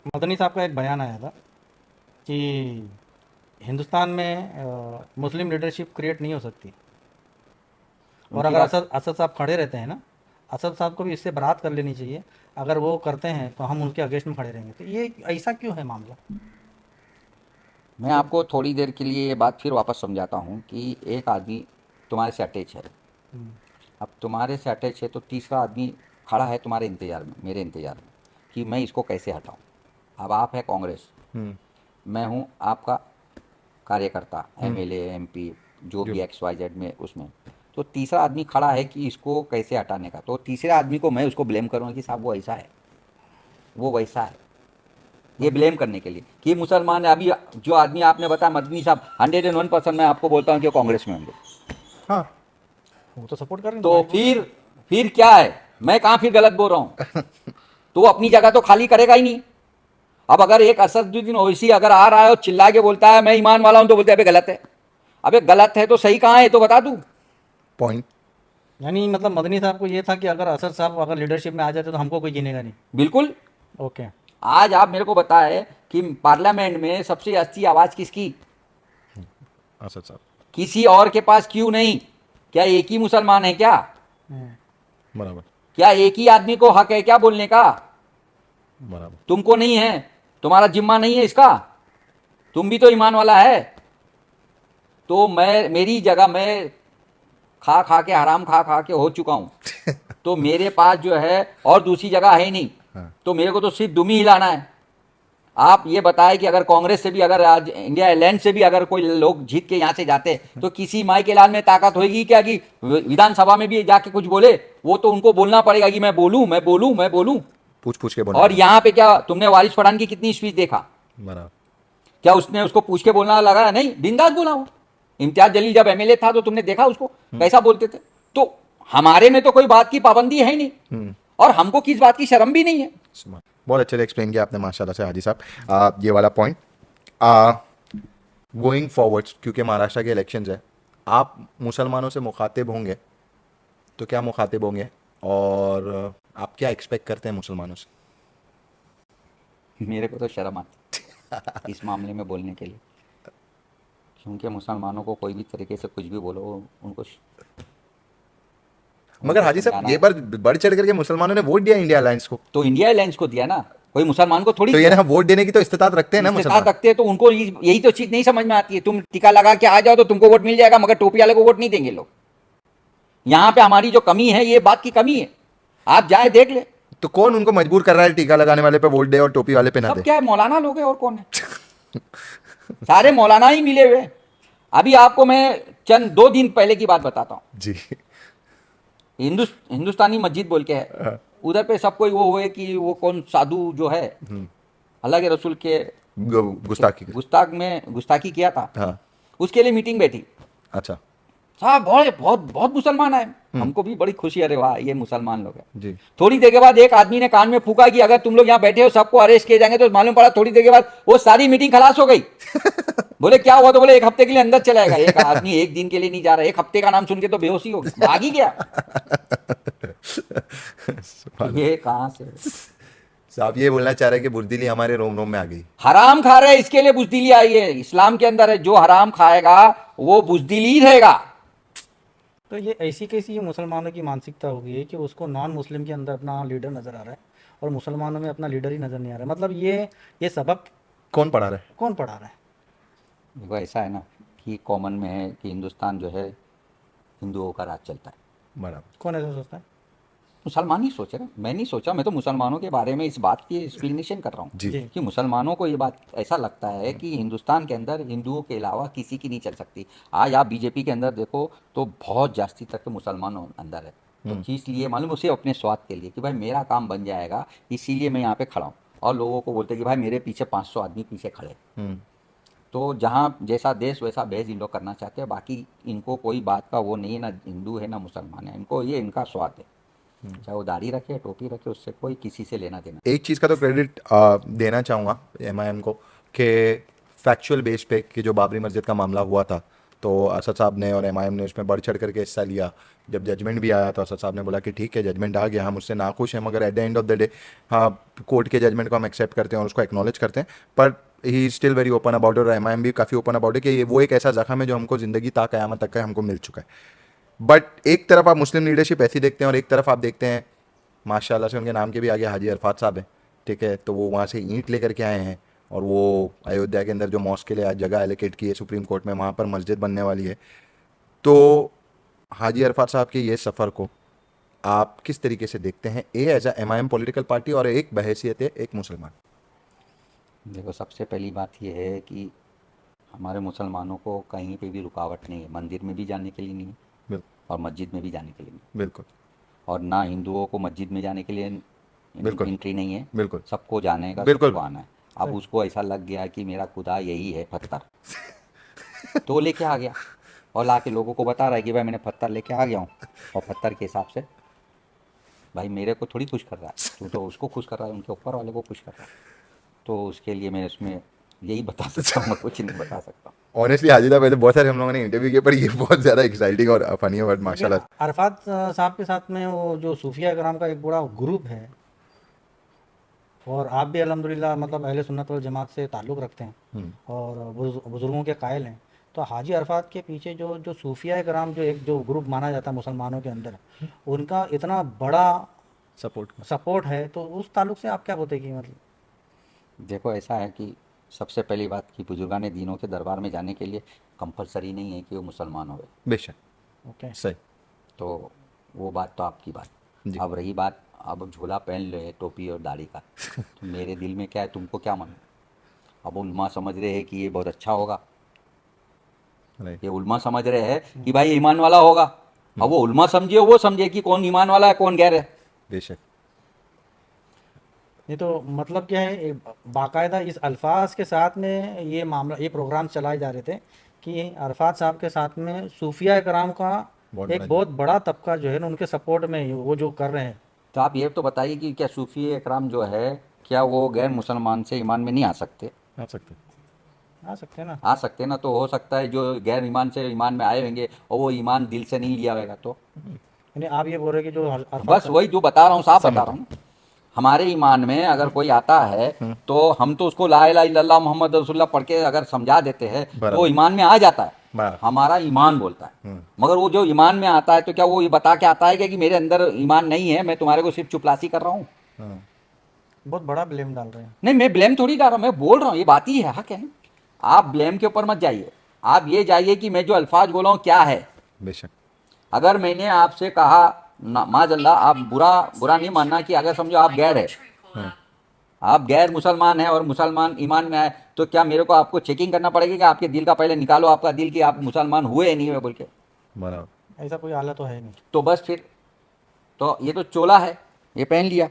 मदनी साहब का एक बयान आया था कि हिंदुस्तान में मुस्लिम लीडरशिप क्रिएट नहीं हो सकती, और उनकी अगर बात। असद असद साहब खड़े रहते हैं ना, असद साहब को भी इससे बरात कर लेनी चाहिए। अगर वो करते हैं तो हम उनके अगेंस्ट में खड़े रहेंगे। तो ये ऐसा क्यों है मामला? मैं मतलब आपको थोड़ी देर के लिए ये बात फिर वापस समझाता हूँ कि एक आदमी तुम्हारे से अटैच है। हम्म, अब तुम्हारे से अटैच है तो तीसरा आदमी खड़ा है तुम्हारे इंतज़ार में, मेरे इंतज़ार में, कि मैं इसको कैसे हटाऊँ। अब आप है कांग्रेस, हम्म। मैं हूँ आपका कार्यकर्ता, हम्म। एमएलए, एमपी, जो जी। भी एक्स वाई जेड में उसमें। तो तीसरा आदमी खड़ा है कि इसको कैसे हटाने का, तो तीसरे आदमी को मैं उसको ब्लेम करूँगा कि साहब वो ऐसा है, वो वैसा है। ये मतलब ब्लेम करने के लिए कि मुसलमान है। अभी जो आदमी आपने बताया मदनी साहब, 101% मैं आपको बोलता हूँ कि वो कांग्रेस में होंगे। हाँ, वो तो सपोर्ट कर रहे हैं, तो तो राइट बोल रहे हैं। फिर क्या है, मैं कहाँ फिर गलत बोल रहा हूँ? तो वो अपनी जगह तो खाली करेगा ही नहीं। अब अगर एक असदुद्दीन ओवैसी अगर आ रहा है और चिल्ला के बोलता है मैं ईमान वाला हूं, तो बोलते हैं अबे गलत है। अबे गलत है तो सही कहाँ है, तो बता दूं। पॉइंट। यानी मतलब मदनी साहब को ये था कि अगर असद साहब अगर लीडरशिप में आ जाते तो हमको कोई गिनेगा नहीं। बिल्कुल। ओके। आज आप मेरे को बताए कि पार्लियामेंट में सबसे अच्छी आवाज किसकी? असद साहब। किसी और के पास क्यों नहीं? क्या एक ही मुसलमान है क्या? हम्म, बराबर। क्या एक ही आदमी को हक है क्या बोलने का? बराबर। तुमको नहीं है? तुम्हारा जिम्मा नहीं है इसका? तुम भी तो ईमान वाला है। तो मैं, मेरी जगह, मैं खा खा के, हराम खा खा के हो चुका हूं। तो मेरे पास जो है और दूसरी जगह है ही नहीं। हाँ। तो मेरे को तो सिर्फ दुम ही हिलाना है। आप ये बताएं कि अगर कांग्रेस से भी, अगर आज इंडिया अलायंस से भी अगर कोई लोग जीत के यहाँ से जाते, तो किसी माई के लाल में ताकत होगी क्या कि विधानसभा में भी जाके कुछ बोले? वो तो उनको बोलना पड़ेगा कि मैं बोलूं, मैं बोलूं, मैं बोलूं। पूछ पूछ के बोलना और पड़ेगा। यहाँ पे क्या तुमने वारिस पठान की कितनी स्पीच देखा? बराबर। क्या उसने उसको पूछ के बोलना लगा? नहीं, बिंदास बोला वो। इम्तियाज जलील जब एमएलए था तो तुमने देखा उसको कैसा बोलते थे। तो हमारे में तो कोई बात की पाबंदी है ही नहीं, हम्म। और हमको किस बात की शर्म भी नहीं है। स्मार्ट। बहुत अच्छे से एक्सप्लेन किया आपने माशाल्लाह से हाजी साहब। ये वाला पॉइंट गोइंग फॉरवर्ड, क्योंकि महाराष्ट्र के इलेक्शंस है, आप मुसलमानों से मुखातिब होंगे तो क्या मुखातिब होंगे, और आप क्या एक्सपेक्ट करते हैं मुसलमानों से? मेरे को तो शर्म आती इस मामले में बोलने के लिए, क्योंकि मुसलमानों को कोई भी तरीके से कुछ भी बोलो, उनको मगर उनको हाजी साहब, समझाना ये है। बार बढ़ चढ़ करके मुसलमानों ने वोट दिया इंडिया अलायंस को। तो इंडिया अलायंस को दिया ना, कोई मुसलमान को थोड़ी तो ये दिया। ना, वोट देने की तो इस्तेताद रखते हैं ना इस्तेताद मुसलमान। रखते हैं तो उनको यही तो चीज नहीं समझ में आती है। तुम टीका लगा के आ जाओ तो तुमको वोट मिल जाएगा, मगर टोपी वाले को वोट नहीं देंगे लोग। यहाँ पे हमारी जो कमी है, ये बात की कमी है। आप जाए देख ले। तो कौन उनको मजबूर कर रहा है टीका लगाने वाले पे वोट दे और टोपी वाले पे ना सब दे? क्या है, मौलाना लोग हैं और कौन है? सारे मौलाना ही मिले हुए हैं। अभी आपको मैं चंद 2 दिन पहले की बात बताता हूँ। जी। हिंदुस्तानी मस्जिद बोल के है, हाँ। उधर पे सब कोई वो हुए कि वो कौन साधु जो है, अल्लाह के रसूल के गुस्ताखी। गुस्ताखी किया था, हाँ। उसके लिए मीटिंग बैठी। अच्छा। साहब बहुत बहुत बहुत मुसलमान आए। हमको भी बड़ी खुशी, अरे वाह ये मुसलमान लोग हैं। जी। थोड़ी देर के बाद एक आदमी ने कान में फूका कि अगर तुम लोग यहाँ बैठे हो सबको अरेस्ट किए जाएंगे। तो मालूम पड़ा थोड़ी देर के बाद वो सारी मीटिंग खलास हो गई। बोले क्या हुआ? तो बोले 1 हफ्ते के लिए अंदर चला जाएगा। एक आदमी 1 दिन के लिए नहीं जा रहा, 1 हफ्ते का नाम सुन के तो बेहोशी हो गई, भाग ही गया। ये कहाँ से? साहब ये बोलना चाह रहे हैं कि बुर्दीली हमारे रोम रोम में आ गई। हराम खा रहे इसके लिए बुजदिली आई है। इस्लाम के अंदर है, जो हराम खाएगा वो बुजदिली रहेगा। तो ये ऐसी कैसी ये मुसलमानों की मानसिकता हो गई है कि उसको नॉन मुस्लिम के अंदर अपना लीडर नज़र आ रहा है और मुसलमानों में अपना लीडर ही नज़र नहीं आ रहा है। मतलब ये सबक कौन पढ़ा रहा है? कौन पढ़ा रहा है? देखो ऐसा है ना कि कॉमन में है कि हिंदुस्तान जो है हिंदुओं का राज चलता है। बराबर। कौन ऐसा सोचता है? मुसलमान ही सोच रहे, मैं नहीं सोचा। मैं तो मुसलमानों के बारे में इस बात की एक्सप्लेनेशन कर रहा हूँ जी। जी। कि मुसलमानों को ये बात ऐसा लगता है कि हिंदुस्तान के अंदर हिंदुओं के अलावा किसी की नहीं चल सकती। आज आप बीजेपी के अंदर देखो तो बहुत जास्ती तक के मुसलमान अंदर है। तो किस लिए मालूम? उसे अपने स्वार्थ के लिए कि भाई मेरा काम बन जाएगा, इसीलिए मैं यहाँ पे खड़ा हूँ। और लोगों को बोलते कि भाई मेरे पीछे 500 आदमी पीछे खड़े हैं। हम्म। तो जहाँ जैसा देश वैसा भेज इन लोग करना चाहते हैं। बाकी इनको कोई बात का वो नहीं है, ना हिंदू है ना मुसलमान है, इनको ये इनका स्वार्थ है। चाहे वो दाढ़ी रखे टोपी रखे, उससे कोई किसी से लेना देना। एक चीज़ का तो क्रेडिट देना चाहूँगा एमआईएम को, कि फैक्चुअल बेस पे कि जो बाबरी मस्जिद का मामला हुआ था, तो असद साहब ने और एमआईएम ने उसमें बढ़ चढ़ करके हिस्सा लिया। जब जजमेंट भी आया तो असद साहब ने बोला कि ठीक है जजमेंट आ गया, हम उससे नाखुश हैं, मगर at the end of the day हाँ कोर्ट के जजमेंट को हम एक्सेप्ट करते हैं और उसको एक्नॉलेज करते हैं, पर he still very open about it और एमआईएम भी काफ़ी ओपन अबाउट है कि ये वो एक ऐसा जख्म है जो हमको ज़िंदगी ता क़यामत तक का हमको मिल चुका है। बट एक तरफ आप मुस्लिम लीडरशिप ऐसी देखते हैं और एक तरफ आप देखते हैं माशाल्लाह से उनके नाम के भी आगे हाजी अरफात साहब हैं, ठीक है, तो वो वहाँ से ईंट लेकर के आए हैं और वो अयोध्या के अंदर जो मॉस्क के लिए आज जगह एलोकेट की है सुप्रीम कोर्ट में, वहाँ पर मस्जिद बनने वाली है। तो हाजी अरफात साहब के ये सफ़र को आप किस तरीके से देखते हैं, a as a MIM political party और एक बहैसियत एक मुसलमान? देखो, सबसे पहली बात यह है कि हमारे मुसलमानों को कहीं पे भी रुकावट नहीं है, मंदिर में भी जाने के लिए नहीं है बिल्कुल और मस्जिद में भी जाने के लिए नहीं, बिल्कुल और ना हिंदुओं को मस्जिद में जाने के लिए बिल्कुल एंट्री नहीं है, बिल्कुल सबको जाने का, बिल्कुल। सबको आना है। अब उसको ऐसा लग गया कि मेरा खुदा यही है पत्थर तो लेके आ गया और लाके लोगों को बता रहा है कि भाई मैंने पत्थर लेके आ गया हूँ, और पत्थर के हिसाब से भाई मेरे को थोड़ी खुश कर रहा है, तू तो उसको खुश कर रहा है, उनके ऊपर वाले को खुश कर रहा है। तो उसके लिए मैं उसमें यही बता सकता हूँ, मैं कुछ नहीं बता सकता। ऑनेस्टली हाजिदा पहले बहुत सारे हम लोगों ने इंटरव्यू किए पर ये बहुत ज़्यादा एक्साइटिंग और फनी है, बट माशाल्लाह अरफात साहब के साथ में वो जो सूफिया कराम का एक बड़ा ग्रुप है, और आप भी अल्हम्दुलिल्लाह मतलब अहले सुन्नत वल जमात से ताल्लुक़ रखते हैं और बुज़ुर्गों के कायल हैं, तो हाजी अरफात के पीछे जो जो सूफिया कराम जो एक जो ग्रुप माना जाता है मुसलमानों के अंदर, उनका इतना बड़ा सपोर्ट है, तो उस ताल्लुक़ से आप क्या बोलते हैं कि मतलब? देखो, ऐसा है कि सबसे पहली बात कि बुजुर्गान दीनों के दरबार में जाने के लिए कंपलसरी नहीं है कि वो मुसलमान हो, बेशक ओके सही, तो वो बात तो आपकी बात। जी। अब रही बात, अब झोला पहन ले टोपी और दाढ़ी का तो मेरे दिल में क्या है, तुमको क्या मालूम। अब उल्मा समझ रहे हैं कि ये बहुत अच्छा होगा, राइट ये उल्मा समझ रहे हैं कि भाई ईमान वाला होगा। अब वो उल्मा समझे, वो समझे कि कौन ईमान वाला है कौन गैर है। बेशक ये तो मतलब क्या है, बाकायदा इस अल्फाज के साथ में ये मामला, ये प्रोग्राम चलाए जा रहे थे कि अरफात साहब के साथ में सूफिया कराम का एक बहुत बड़ा तबका जो है ना उनके सपोर्ट में वो जो कर रहे हैं। तो आप ये तो बताइए कि क्या सूफी इकराम जो है, क्या वो गैर मुसलमान से ईमान में नहीं आ सकते? आ सकते आ सकते हैं ना, आ सकते ना। तो हो सकता है जो गैर ईमान से ईमान में आए होंगे और वो ईमान दिल से नहीं लिया होगा, तो यानी आप ये बोल रहे हैं कि जो अरफात बस वही जो बता रहा हूँ, साफ बता रहा हूँ। हमारे ईमान में अगर कोई आता है तो हम तो उसको ला इलाहा इल्लल्लाह मोहम्मद रसूलुल्लाह पढ़ के अगर समझा देते हैं तो वो ईमान में आ जाता है, बराबर। हमारा ईमान बोलता है। मगर वो जो ईमान में आता है तो क्या वो ये बता के आता है क्या कि मेरे अंदर ईमान नहीं है, मैं तुम्हारे को सिर्फ चुपलासी कर रहा हूँ? बहुत बड़ा ब्लेम डाल रहे हैं। नहीं, मैं ब्लेम थोड़ी डाल रहा हूँ, मैं बोल रहा हूँ, ये बात ही है, हक है। आप ब्लेम के ऊपर मत जाइए, आप ये जाइए कि मैं जो अल्फाज बोला हूँ क्या है। बेशक अगर मैंने आपसे कहा माजल्ला, आप बुरा नहीं मानना कि अगर समझो आप गैर है, आप गैर मुसलमान है और मुसलमान ईमान में आए, तो क्या मेरे को आपको चेकिंग करना पड़ेगा कि आपके दिल का पहले निकालो आपका दिल कि आप मुसलमान हुए या नहीं हुए बोल के? बराबर ऐसा कोई हालत तो है नहीं। तो बस फिर तो ये तो चोला है, ये पहन लिया